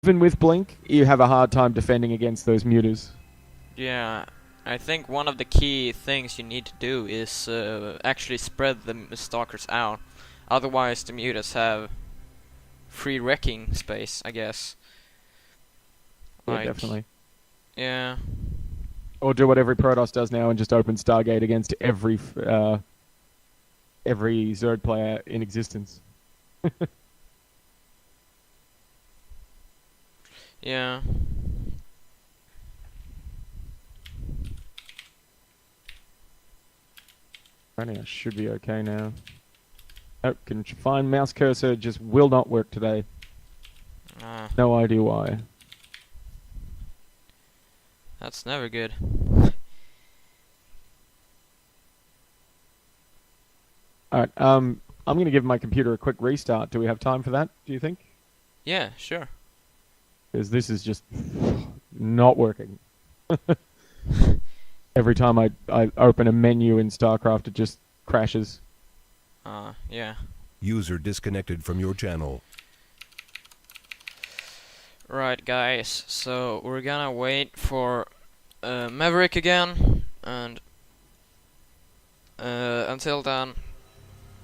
Even with Blink, you have a hard time defending against those muters. Yeah, I think one of the key things you need to do is actually spread the stalkers out. Otherwise, the mutants have free wrecking space, I guess. Yeah, definitely. Yeah. Or do what every Protoss does now and just open Stargate against every Zerg player in existence. Yeah. I should be okay now. Oh, can find mouse cursor, just will not work today. No idea why. That's never good. Alright, I'm gonna give my computer a quick restart. Do we have time for that, do you think? Yeah, sure. Because this is just not working. Every time I open a menu in StarCraft, it just crashes. Yeah. User disconnected from your channel. Right, guys, so we're gonna wait for Maverick again, and until then,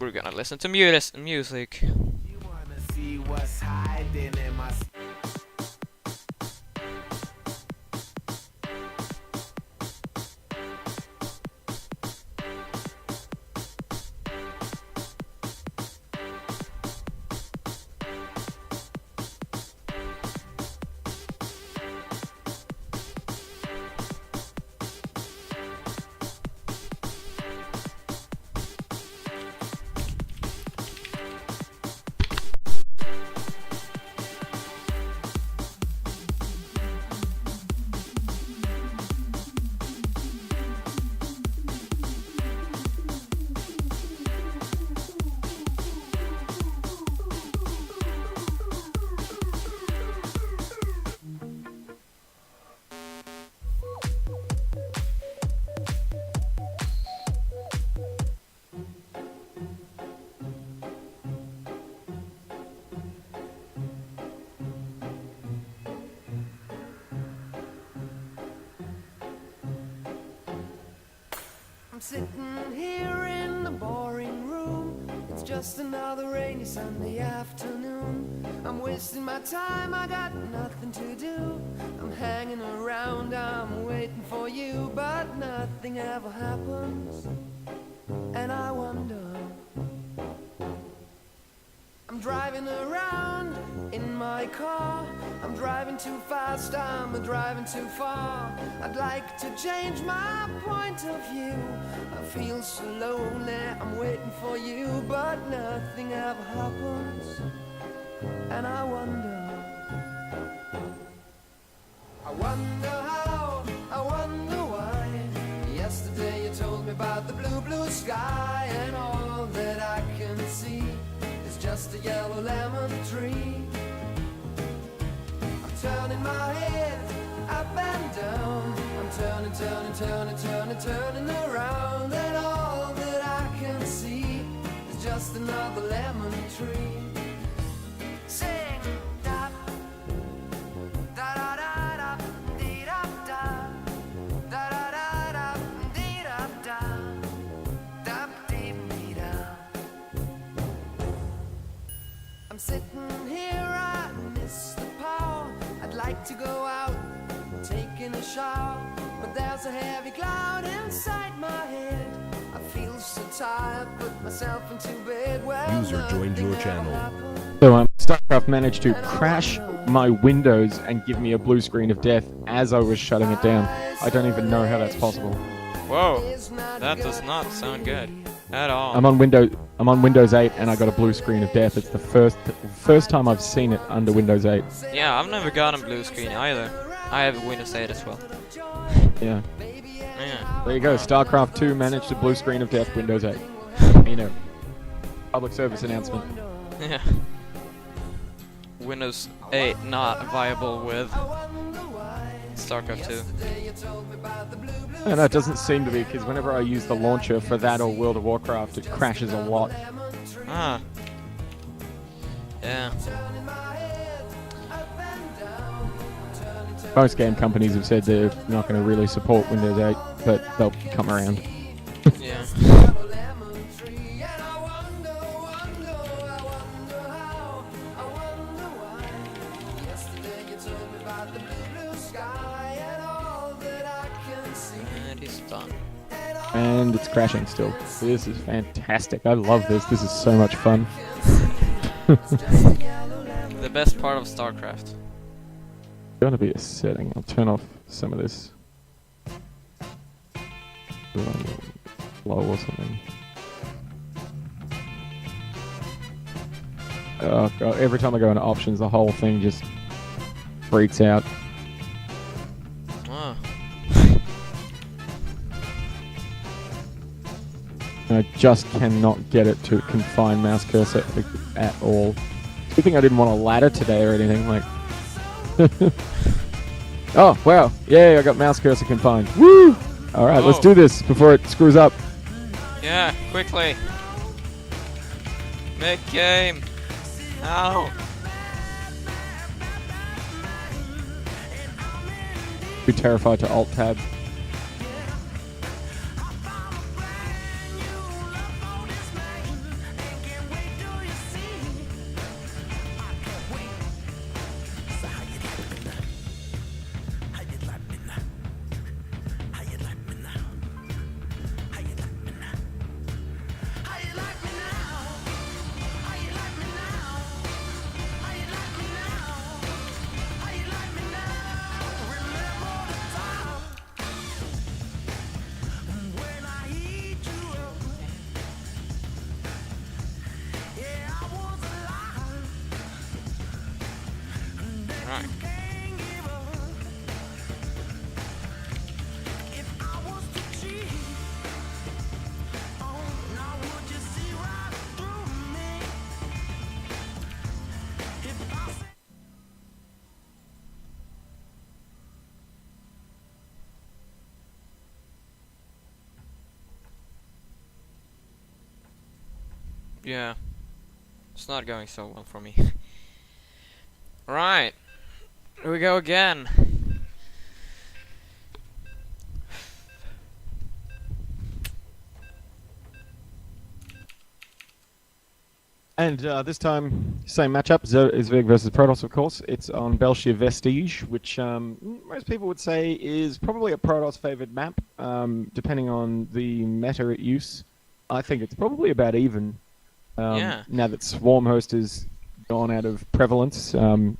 we're gonna listen to music. You wanna see what's hiding in my I'm sitting here in the boring room. It's just another rainy Sunday afternoon. I'm wasting my time, I got nothing to do. I'm hanging around, I'm waiting for you, but nothing ever happens. And I wonder, I'm driving around in my car. I'm driving too fast, I'm driving too far. I'd like to change my point of view. I feel so lonely, I'm waiting for you, but nothing ever happens. And I wonder how, I wonder why. Yesterday you told me about the blue, blue sky, and all that I can see is just a yellow lemon tree. I'm turning my head up and down. I'm turning, turning, turning, turning, turning around, and all that I can see is just another lemon tree. Sing, da, da da da da, dee da da, da da da da, dee da da, da dee dee da. I'm sitting here, I miss the power. I'd like to go out, taking a shower, but there's a heavy cloud inside my head. I feel so tired, put myself into bed. Well, User joined your channel. So StarCraft managed to crash my Windows and give me a blue screen of death as I was shutting it down. I don't even know how that's possible. Whoa, that does not sound good at all. I'm on Windows 8 and I got a blue screen of death. It's the first time I've seen it under Windows 8. Yeah, I've never gotten blue screen either. I have Windows 8 as well. Yeah. Yeah. There you go. StarCraft 2 managed to blue screen of death Windows 8. You know. Public service announcement. Yeah. Windows 8 not viable with StarCraft 2. No, it doesn't seem to be, because whenever I use the launcher for that or World of Warcraft, it crashes a lot. Ah. Yeah. most game companies have said they're not going to really support Windows 8, but they'll come around. Yeah. And he's done. And it's crashing still. This is fantastic. I love this. This is so much fun. The best part of StarCraft. Gotta be a setting. I'll turn off some of this. Low or something. Oh god, every time I go into options, the whole thing just freaks out. Oh. I just cannot get it to confine mouse cursor at all. Good thing I didn't want a ladder today or anything, like... Oh, wow. Yay, I got mouse cursor confined. Woo! Alright, let's do this before it screws up. Yeah, quickly. Make game. Ow. Too terrified to alt-tab. Right. Yeah. It's not going so well for me. Right. Here we go again. And this time, same matchup, Zeus5 versus Protoss, of course. It's on Belshir Vestige, which most people would say is probably a Protoss-favored map, depending on the meta at use. I think it's probably about even. Yeah. Now that Swarmhost has gone out of prevalence in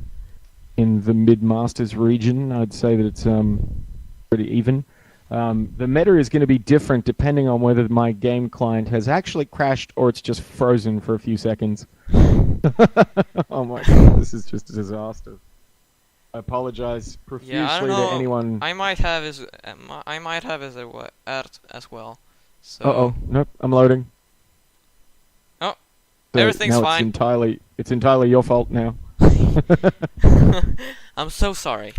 the mid-masters region, I'd say that it's pretty even. The meta is going to be different depending on whether my game client has actually crashed or it's just frozen for a few seconds. Oh my god, this is just a disaster. I apologize profusely Yeah, I don't to know. anyone. I might have his as well. So Uh-oh, nope, I'm loading. Oh, So everything's now fine. It's entirely your fault now. I'm so sorry.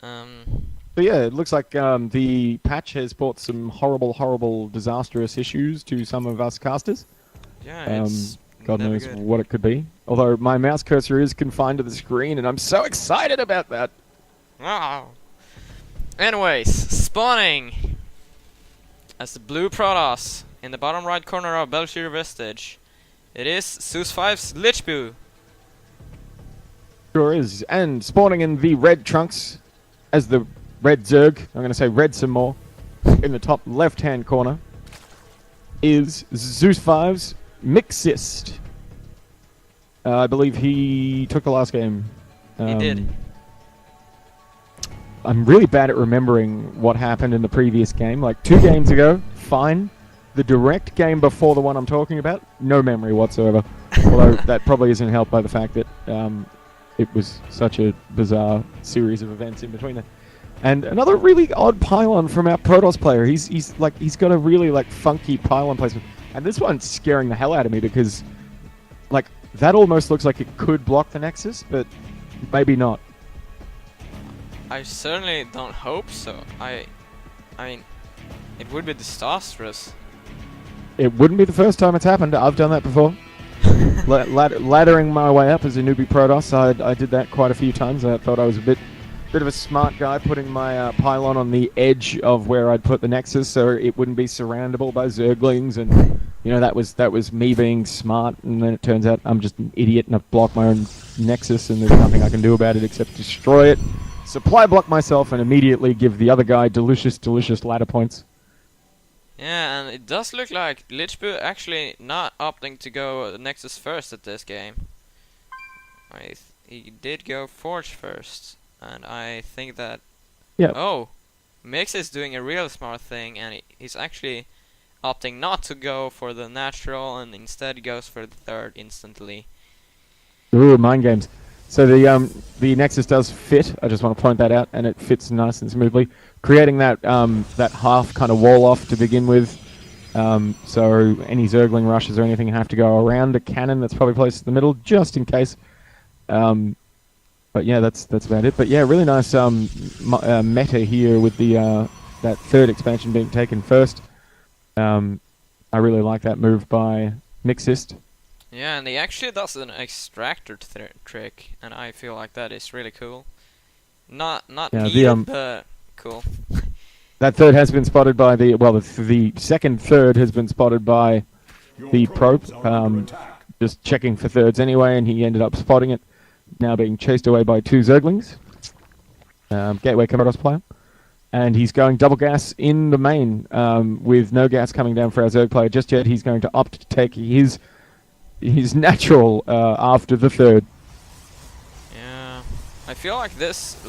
So yeah, it looks like the patch has brought some horrible, disastrous issues to some of us casters. Yeah, it's God never knows good. what it could be. Although my mouse cursor is confined to the screen, and I'm so excited about that. Wow. Anyways, spawning as the blue Protoss in the bottom right corner of Belshir Vestige. It is Zeus5's Lichbu. Sure is. And spawning in the red trunks as the red Zerg, I'm going to say red some more, in the top left-hand corner, is Zeus5's Mixist. I believe he took the last game. He did. I'm really bad at remembering what happened in the previous game. Like 2 games ago, fine. The direct game before the one I'm talking about, no memory whatsoever. Although that probably isn't helped by the fact that it was such a bizarre series of events in between there. And another really odd pylon from our Protoss player. He's got a really funky pylon placement. And this one's scaring the hell out of me because that almost looks like it could block the Nexus, but maybe not. I certainly don't hope so. I mean, it would be disastrous. It wouldn't be the first time it's happened. I've done that before. laddering my way up as a newbie Protoss. I did that quite a few times. I thought I was a bit of a smart guy, putting my pylon on the edge of where I'd put the Nexus, so it wouldn't be surroundable by Zerglings, and that was me being smart. And then it turns out I'm just an idiot, and I've blocked my own Nexus, and there's nothing I can do about it except destroy it, supply block myself, and immediately give the other guy delicious ladder points. Yeah, and it does look like Lichbu actually not opting to go Nexus first at this game. He did go Forge first. And I think that... Yeah. Oh! Mix is doing a real smart thing, and he's actually opting not to go for the natural, and instead goes for the third instantly. Ooh, mind games. So the Nexus does fit, I just want to point that out, and it fits nice and smoothly, creating that half kind of wall off to begin with. So any Zergling rushes or anything have to go around a cannon that's probably placed in the middle, just in case. But yeah, that's about it. But yeah, really nice meta here with the that third expansion being taken first. I really like that move by Mixist. Yeah, and he actually does an extractor trick, and I feel like that is really cool. Not needed, but cool. That third has been spotted by the second third has been spotted by the probe. Just checking for thirds anyway, and he ended up spotting it. Now being chased away by two Zerglings. Gateway Commodus player. And he's going double gas in the main with no gas coming down for our Zerg player just yet. He's going to opt to take his natural after the third. Yeah, I feel like this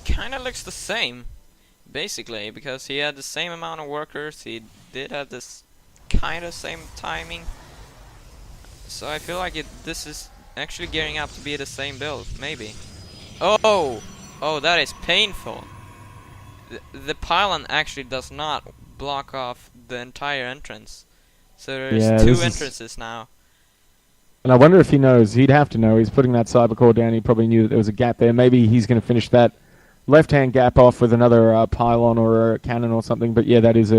kind of looks the same, basically, because he had the same amount of workers. He did have this kind of same timing. So I feel like this is actually gearing up to be the same build, maybe. Oh, that is painful. The pylon actually does not block off the entire entrance. So there's two entrances now. And I wonder if he knows. He'd have to know. He's putting that cyber core down. He probably knew that there was a gap there. Maybe he's going to finish that left-hand gap off with another pylon or a cannon or something. But yeah, that is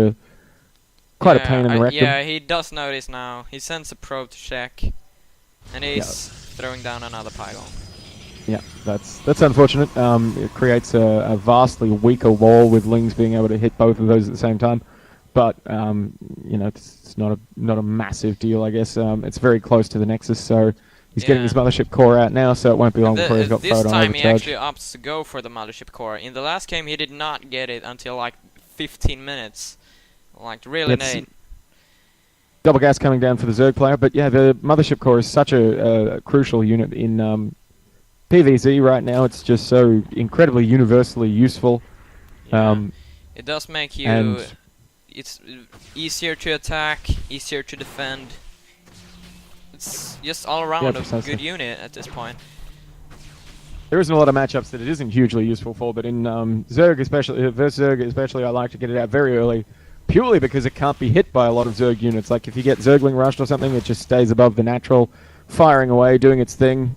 quite a pain in the rectum. Yeah, he does notice now. He sends a probe to check. And he's throwing down another pylon. Yeah, that's unfortunate. It creates a vastly weaker wall with Lings being able to hit both of those at the same time. But it's not a massive deal, I guess. It's very close to the Nexus, so he's getting his mothership core out now, so it won't be long before he's got this photon time overcharge. he actually opts to go for the mothership core. In the last game, he did not get it until like 15 minutes. Like really late. Double gas coming down for the Zerg player, but yeah, the mothership core is such a crucial unit in PvZ right now. It's just so incredibly universally useful. Yeah. It does make you... It's easier to attack, easier to defend. It's just all around a good unit at this point. There isn't a lot of matchups that it isn't hugely useful for, but in Zerg especially, versus Zerg especially, I like to get it out very early. Purely because it can't be hit by a lot of Zerg units. Like if you get Zergling rushed or something, it just stays above the natural, firing away, doing its thing.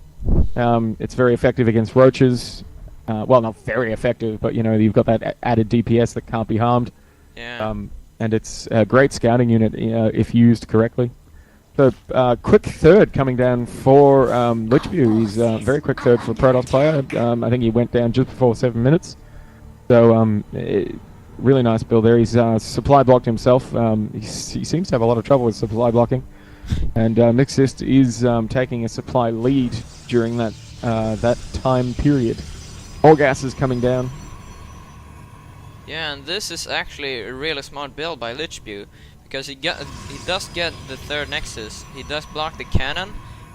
It's very effective against roaches. Well, not very effective, but you've got that added DPS that can't be harmed. Yeah. And it's a great scouting unit if used correctly. So quick third coming down for Lichbu. He's very quick third for a Protoss player. I think he went down just before 7 minutes. So really nice build there. He's supply blocked himself. He seems to have a lot of trouble with supply blocking. And Mixist is taking a supply lead during that time period. All gas is coming down. Yeah, and this is actually a really smart build by Lichbu, because he does get the third Nexus, he does block the cannon,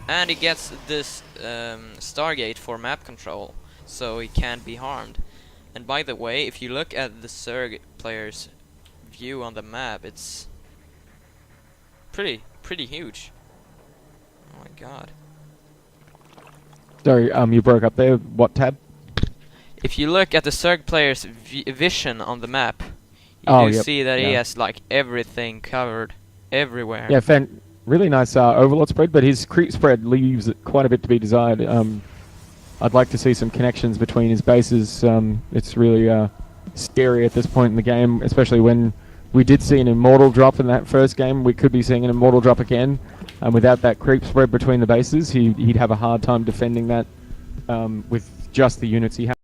and he gets this Stargate for map control, so he can't be harmed. And by the way, if you look at the Zerg player's view on the map, it's pretty huge. Oh my god. Sorry, you broke up there. What tab? If you look at the Zerg player's vision on the map, you see that he has like everything covered everywhere. Yeah, really nice overlord spread, but his creep spread leaves quite a bit to be desired. I'd like to see some connections between his bases. It's really scary at this point in the game, especially when we did see an Immortal drop in that first game. We could be seeing an Immortal drop again. And without that creep spread between the bases, he'd have a hard time defending that with just the units he has.